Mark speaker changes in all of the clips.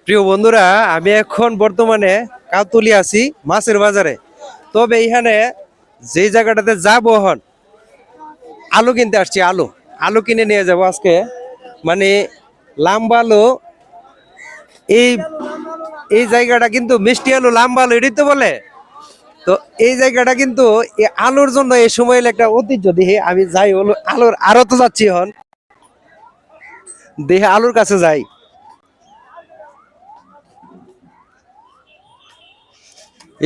Speaker 1: প্রিয় বন্ধুরা, আমি এখন বর্তমানে কাউতুলি আছি মাছের বাজারে। তবে এখানে যে জায়গাটাতে যাবো হন আলু কিনতে আসছি। আলু আলু কিনে নিয়ে যাব আজকে। মানে লাম্বা আলু, এই এই জায়গাটা কিন্তু মিষ্টি আলু, লাম্বা আলু এটাই তো বলে। তো এই জায়গাটা কিন্তু এই আলুর জন্য এই সময় একটা ঐতিহ্য। দেখে আমি যাই হলো আলুর আরো তো যাচ্ছি হন, দেখে আলুর কাছে যাই।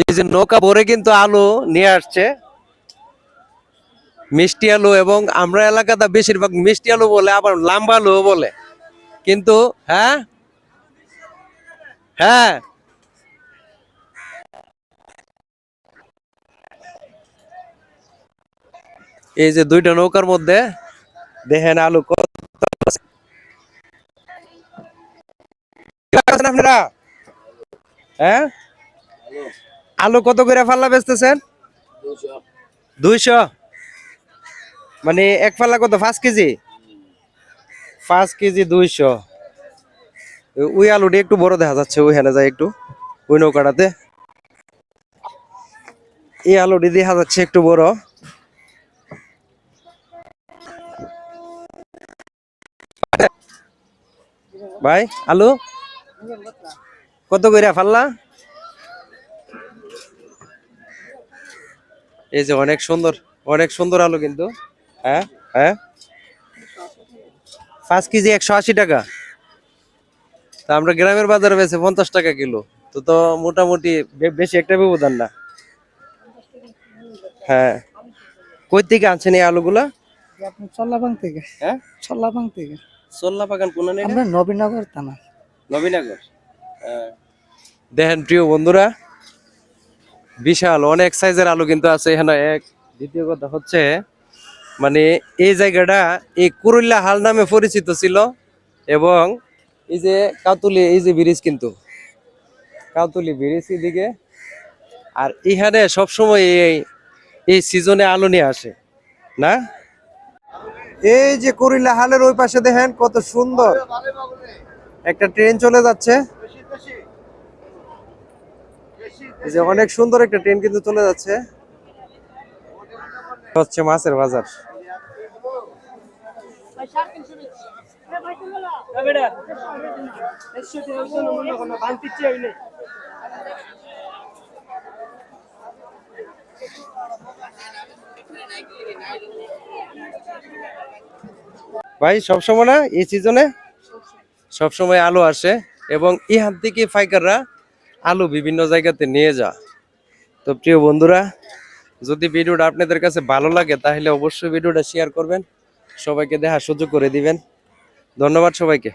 Speaker 1: এই যে নৌকা ভরে কিন্তু আলু নিয়ে আসছে, মিষ্টি আলু। এবং আমরা এলাকাতে বেশিরভাগ মিষ্টি আলু বলে, আবার লাম্বা আলু বলে কিন্তু। হ্যাঁ, হ্যাঁ, এই যে দুইটা নৌকার মধ্যে দেখেন আলু কত আছে। আছেন আপনারা? হ্যাঁ, আলু কত করে ফাল্লা বেচতেছেন? 200। মানে এক ফাল্লা কত, 5 কেজি? 5 কেজি 200। ওই আলুটি একটু বড় দেখা যাচ্ছে, ওইখানে যায় একটু, ওই নৌকাটাতে এই আলুটি দেখা যাচ্ছে একটু বড়। ভাই, আলু কত করে ফাল্লা? এই যে অনেক সুন্দর, অনেক সুন্দর আলু কিন্তু। হ্যাঁ, হ্যাঁ, 5 কেজি 180 টাকা। তা আমরা গ্রামের বাজারে বেছে 50 টাকা কিলো। তো তো মোটামুটি বেশি একটা ব্যবধান না। হ্যাঁ, কই থেকে আনছেন এই আলুগুলা?
Speaker 2: আপনি চল্লাপাং থেকে।
Speaker 1: হ্যাঁ,
Speaker 2: চল্লাপাং থেকে।
Speaker 1: সোল্লা বাগান কোন নেই?
Speaker 2: আমরা নবীনগর থানা।
Speaker 1: নবীনগর। হ্যাঁ। দেখেন প্রিয় বন্ধুরা, বিশাল অনেক সাইজের আলু কিন্তু আছে এখানে। এক, দ্বিতীয় কথা হচ্ছে মানে এই জায়গাটা এই কুরুল্লা হাল নামে পরিচিত ছিল। এবং এই যে কাউতুলি, এই যে ব্রিজ কিন্তু কাউতুলি ব্রিজ এদিকে। আর এখানে সবসময় এই এই সিজনে আলু নিয়ে আসে না। এই যে কুরিল্লা হালের ওই পাশে দেখেন কত সুন্দর একটা ট্রেন চলে যাচ্ছে। এই যে অনেক সুন্দর একটা ট্রেন কিন্তু চলে যাচ্ছে। হচ্ছে মাছের বাজার। ভাই, সবসময় না এই সিজনে সবসময় আলু আসে। এবং ইহার থেকে পাইকাররা আলু বিভিন্ন জায়গাতে নিয়ে যা। তো প্রিয় বন্ধুরা, যদি ভিডিওটা আপনাদের কাছে ভালো লাগে তাহলে অবশ্যই ভিডিওটা শেয়ার করবেন, সবাইকে দেখার সুযোগ করে দিবেন। ধন্যবাদ সবাইকে।